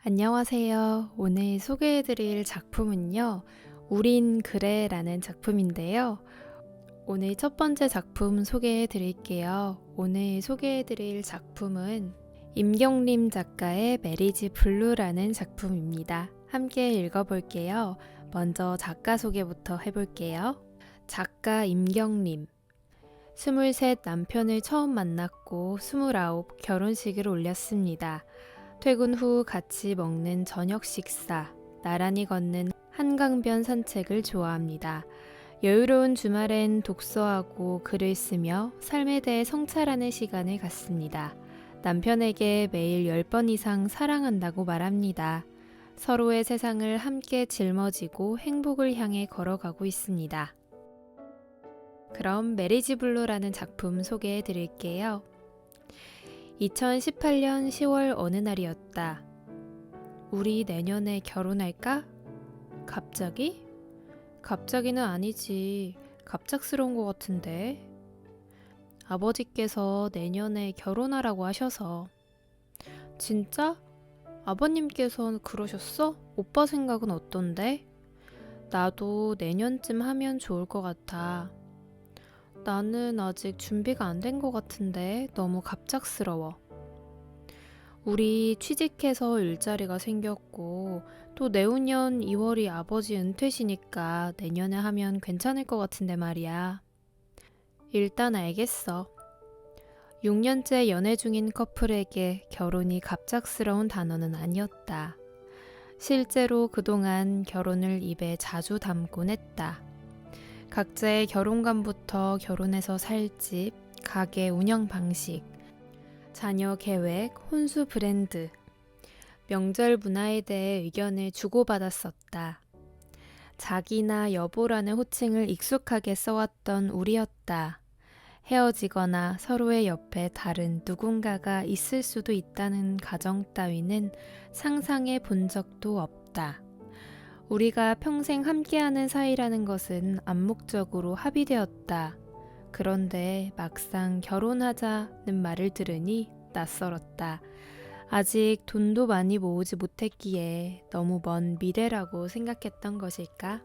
안녕하세요. 오늘 소개해드릴 작품은요, 우린 그래라는 작품인데요. 오늘 첫 번째 작품 소개해드릴게요. 오늘 소개해드릴 작품은 임경림 작가의 메리지 블루라는 작품입니다. 함께 읽어볼게요. 먼저 작가 소개부터 해볼게요. 작가 임경림. 23 남편을 처음 만났고 29 결혼식을 올렸습니다. 퇴근 후 같이 먹는 저녁 식사, 나란히 걷는 한강변 산책을 좋아합니다. 여유로운 주말엔 독서하고 글을 쓰며 삶에 대해 성찰하는 시간을 갖습니다. 남편에게 매일 10번 이상 사랑한다고 말합니다. 서로의 세상을 함께 짊어지고 행복을 향해 걸어가고 있습니다. 그럼 메리지 블루라는 작품 소개해 드릴게요. 2018년 10월 어느 날이었다. 우리 내년에 결혼할까? 갑자기? 갑자기는 아니지. 갑작스러운 것 같은데. 아버지께서 내년에 결혼하라고 하셔서. 진짜? 아버님께서 그러셨어? 오빠 생각은 어떤데? 나도 내년쯤 하면 좋을 것 같아. 나는 아직 준비가 안 된 것 같은데 너무 갑작스러워. 우리 취직해서 일자리가 생겼고 또 내후년 2월이 아버지 은퇴시니까 내년에 하면 괜찮을 것 같은데 말이야. 일단 알겠어. 6년째 연애 중인 커플에게 결혼이 갑작스러운 단어는 아니었다. 실제로 그동안 결혼을 입에 자주 담곤 했다. 각자의 결혼관부터 결혼해서 살 집, 가게 운영 방식, 자녀 계획, 혼수 브랜드, 명절 문화에 대해 의견을 주고받았었다. 자기나 여보라는 호칭을 익숙하게 써왔던 우리였다. 헤어지거나 서로의 옆에 다른 누군가가 있을 수도 있다는 가정 따위는 상상해 본 적도 없다. 우리가 평생 함께하는 사이라는 것은 암묵적으로 합의되었다. 그런데 막상 결혼하자는 말을 들으니 낯설었다. 아직 돈도 많이 모으지 못했기에 너무 먼 미래라고 생각했던 것일까?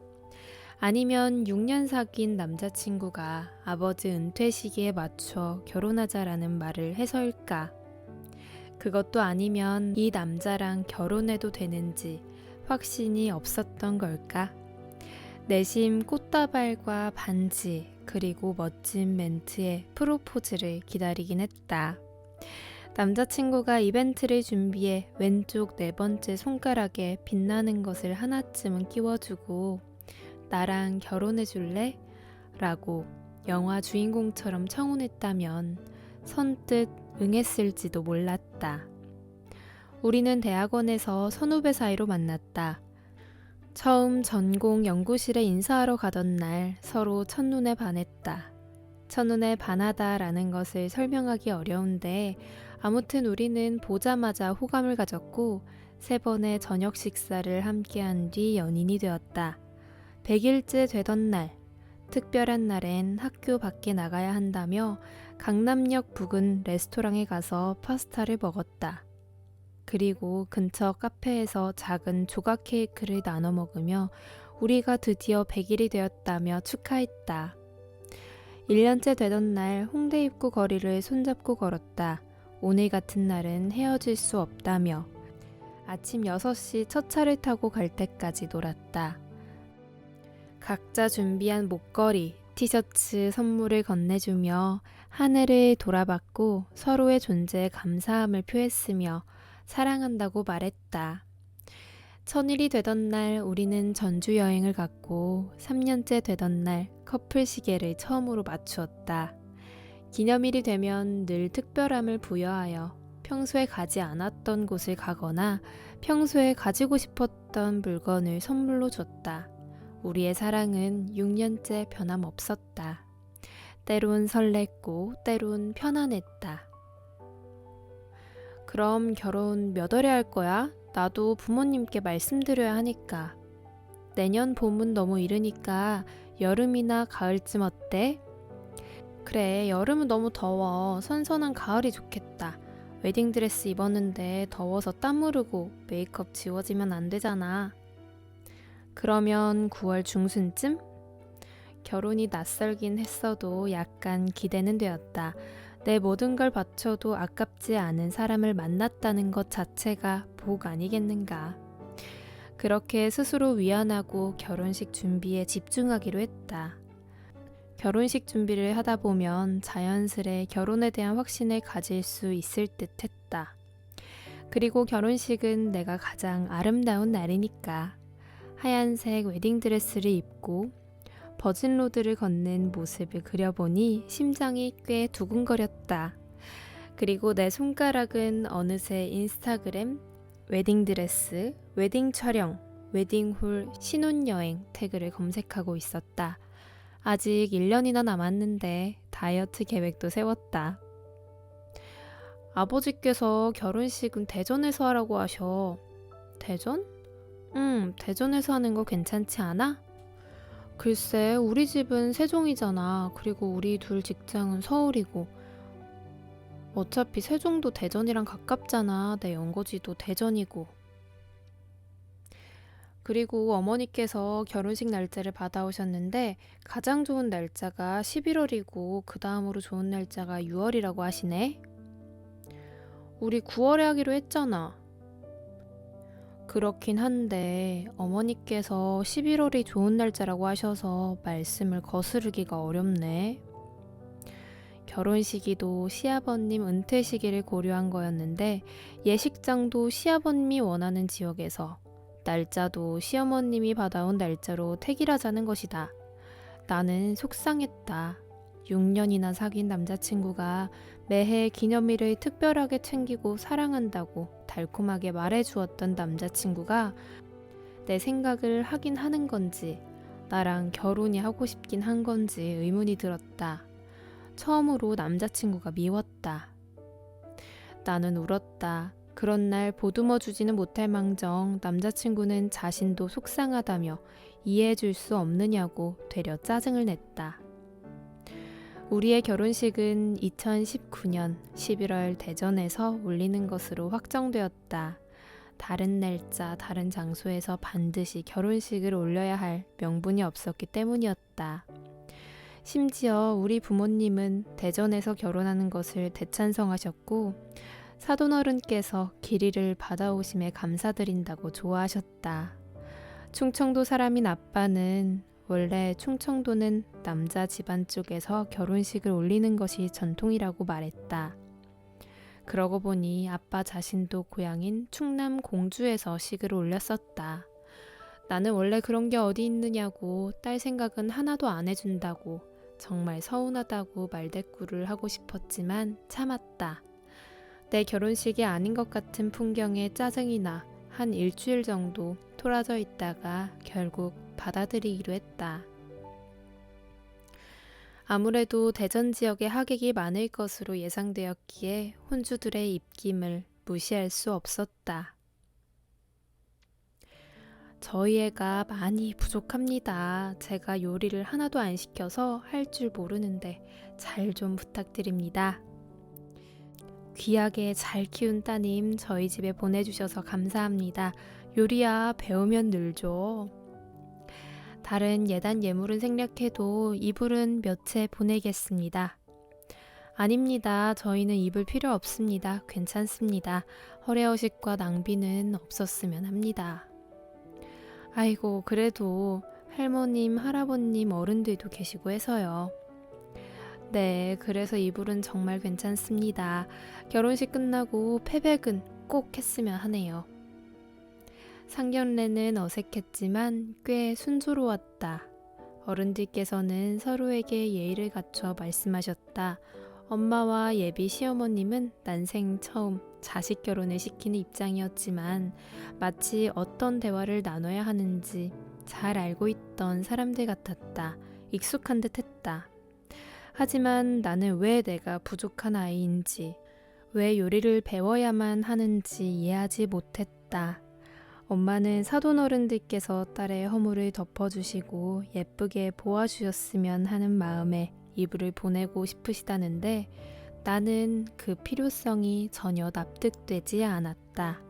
아니면 6년 사귄 남자친구가 아버지 은퇴 시기에 맞춰 결혼하자라는 말을 해서일까? 그것도 아니면 이 남자랑 결혼해도 되는지 확신이 없었던 걸까? 내심 꽃다발과 반지 그리고 멋진 멘트의 프로포즈를 기다리긴 했다. 남자친구가 이벤트를 준비해 왼쪽 4번째 손가락에 빛나는 것을 하나쯤은 끼워주고 나랑 결혼해줄래? 라고 영화 주인공처럼 청혼했다면 선뜻 응했을지도 몰랐다. 우리는 대학원에서 선후배 사이로 만났다. 처음 전공 연구실에 인사하러 가던 날 서로 첫눈에 반했다. 첫눈에 반하다라는 것을 설명하기 어려운데 아무튼 우리는 보자마자 호감을 가졌고 3번의 저녁 식사를 함께한 뒤 연인이 되었다. 100일째 되던 날, 특별한 날엔 학교 밖에 나가야 한다며 강남역 부근 레스토랑에 가서 파스타를 먹었다. 그리고 근처 카페에서 작은 조각 케이크를 나눠 먹으며 우리가 드디어 100일이 되었다며 축하했다. 1년째 되던 날 홍대 입구 거리를 손잡고 걸었다. 오늘 같은 날은 헤어질 수 없다며 아침 6시 첫 차를 타고 갈 때까지 놀았다. 각자 준비한 목걸이, 티셔츠 선물을 건네주며 하늘을 돌아봤고 서로의 존재에 감사함을 표했으며 사랑한다고 말했다. 1000일이 되던 날 우리는 전주 여행을 갔고 3년째 되던 날 커플 시계를 처음으로 맞추었다. 기념일이 되면 늘 특별함을 부여하여 평소에 가지 않았던 곳을 가거나 평소에 가지고 싶었던 물건을 선물로 줬다. 우리의 사랑은 6년째 변함없었다. 때론 설렜고 때론 편안했다. 그럼 결혼 몇 월에 할 거야? 나도 부모님께 말씀드려야 하니까. 내년 봄은 너무 이르니까 여름이나 가을쯤 어때? 그래, 여름은 너무 더워. 선선한 가을이 좋겠다. 웨딩드레스 입었는데 더워서 땀 흐르고 메이크업 지워지면 안 되잖아. 그러면 9월 중순쯤? 결혼이 낯설긴 했어도 약간 기대는 되었다. 내 모든 걸 바쳐도 아깝지 않은 사람을 만났다는 것 자체가 복 아니겠는가. 그렇게 스스로 위안하고 결혼식 준비에 집중하기로 했다. 결혼식 준비를 하다 보면 자연스레 결혼에 대한 확신을 가질 수 있을 듯 했다. 그리고 결혼식은 내가 가장 아름다운 날이니까 하얀색 웨딩드레스를 입고 버진로드를 걷는 모습을 그려보니 심장이 꽤 두근거렸다. 그리고 내 손가락은 어느새 인스타그램, 웨딩드레스, 웨딩 촬영, 웨딩홀, 신혼여행 태그를 검색하고 있었다. 아직 1년이나 남았는데 다이어트 계획도 세웠다. 아버지께서 결혼식은 대전에서 하라고 하셔. 대전? 대전에서 하는 거 괜찮지 않아? 글쎄, 우리 집은 세종이잖아. 그리고 우리 둘 직장은 서울이고. 어차피 세종도 대전이랑 가깝잖아. 내 연고지도 대전이고. 그리고 어머니께서 결혼식 날짜를 받아오셨는데 가장 좋은 날짜가 11월이고 그 다음으로 좋은 날짜가 6월이라고 하시네. 우리 9월에 하기로 했잖아. 그렇긴 한데 어머니께서 11월이 좋은 날짜라고 하셔서 말씀을 거스르기가 어렵네. 결혼 시기도 시아버님 은퇴 시기를 고려한 거였는데 예식장도 시아버님이 원하는 지역에서 날짜도 시어머님이 받아온 날짜로 택일하자는 것이다. 나는 속상했다. 6년이나 사귄 남자친구가 매해 기념일을 특별하게 챙기고 사랑한다고 달콤하게 말해주었던 남자친구가 내 생각을 하긴 하는 건지 나랑 결혼이 하고 싶긴 한 건지 의문이 들었다. 처음으로 남자친구가 미웠다. 나는 울었다. 그런 날 보듬어 주지는 못할 망정 남자친구는 자신도 속상하다며 이해해 줄 수 없느냐고 되려 짜증을 냈다. 우리의 결혼식은 2019년 11월 대전에서 올리는 것으로 확정되었다. 다른 날짜, 다른 장소에서 반드시 결혼식을 올려야 할 명분이 없었기 때문이었다. 심지어 우리 부모님은 대전에서 결혼하는 것을 대찬성하셨고 사돈어른께서 길이를 받아오심에 감사드린다고 좋아하셨다. 충청도 사람인 아빠는 원래 충청도는 남자 집안 쪽에서 결혼식을 올리는 것이 전통이라고 말했다. 그러고 보니 아빠 자신도 고향인 충남 공주에서 식을 올렸었다. 나는 원래 그런 게 어디 있느냐고 딸 생각은 하나도 안 해준다고 정말 서운하다고 말대꾸를 하고 싶었지만 참았다. 내 결혼식이 아닌 것 같은 풍경에 짜증이 나 한 일주일 정도 토라져 있다가 결국 받아들이기로 했다. 아무래도 대전 지역에 하객이 많을 것으로 예상되었기에 혼주들의 입김을 무시할 수 없었다. 저희 애가 많이 부족합니다. 제가 요리를 하나도 안 시켜서 할 줄 모르는데 잘 좀 부탁드립니다. 귀하게 잘 키운 따님 저희 집에 보내주셔서 감사합니다. 요리야 배우면 늘죠. 다른 예단 예물은 생략해도 이불은 몇 채 보내겠습니다. 아닙니다. 저희는 이불 필요 없습니다. 괜찮습니다. 허례허식과 낭비는 없었으면 합니다. 아이고 그래도 할머님, 할아버님, 어른들도 계시고 해서요. 네, 그래서 이불은 정말 괜찮습니다. 결혼식 끝나고 패백은 꼭 했으면 하네요. 상견례는 어색했지만 꽤 순조로웠다. 어른들께서는 서로에게 예의를 갖춰 말씀하셨다. 엄마와 예비 시어머님은 난생 처음 자식 결혼을 시키는 입장이었지만 마치 어떤 대화를 나눠야 하는지 잘 알고 있던 사람들 같았다. 익숙한 듯 했다. 하지만 나는 왜 내가 부족한 아이인지, 왜 요리를 배워야만 하는지 이해하지 못했다. 엄마는 사돈어른들께서 딸의 허물을 덮어주시고 예쁘게 보아주셨으면 하는 마음에 이불을 보내고 싶으시다는데 나는 그 필요성이 전혀 납득되지 않았다.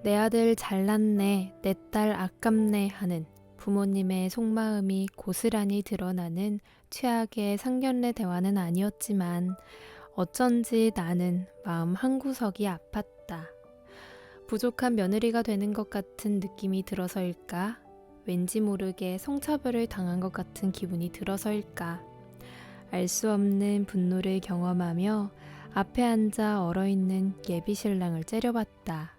내 아들 잘났네, 내 딸 아깝네 하는 부모님의 속마음이 고스란히 드러나는 최악의 상견례 대화는 아니었지만 어쩐지 나는 마음 한구석이 아팠다. 부족한 며느리가 되는 것 같은 느낌이 들어서일까? 왠지 모르게 성차별을 당한 것 같은 기분이 들어서일까? 알 수 없는 분노를 경험하며 앞에 앉아 얼어있는 예비 신랑을 째려봤다.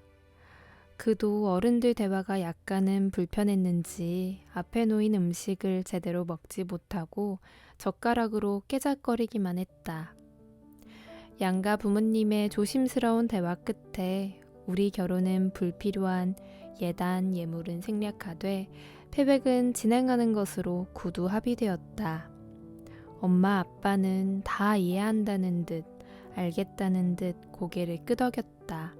그도 어른들 대화가 약간은 불편했는지 앞에 놓인 음식을 제대로 먹지 못하고 젓가락으로 깨작거리기만 했다. 양가 부모님의 조심스러운 대화 끝에 우리 결혼은 불필요한 예단 예물은 생략하되 패백은 진행하는 것으로 구두 합의되었다. 엄마 아빠는 다 이해한다는 듯 알겠다는 듯 고개를 끄덕였다.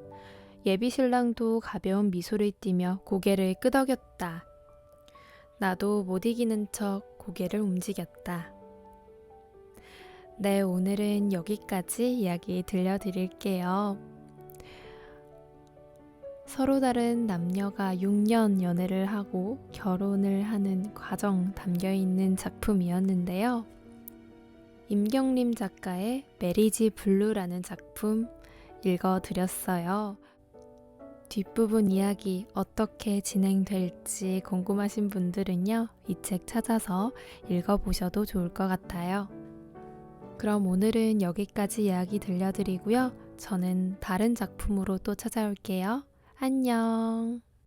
예비 신랑도 가벼운 미소를 띠며 고개를 끄덕였다. 나도 못 이기는 척 고개를 움직였다. 네, 오늘은 여기까지 이야기 들려드릴게요. 서로 다른 남녀가 6년 연애를 하고 결혼을 하는 과정 담겨있는 작품이었는데요. 임경림 작가의 메리지 블루라는 작품 읽어드렸어요. 뒷부분 이야기 어떻게 진행될지 궁금하신 분들은요, 이 책 찾아서 읽어보셔도 좋을 것 같아요. 그럼 오늘은 여기까지 이야기 들려드리고요. 저는 다른 작품으로 또 찾아올게요. 안녕.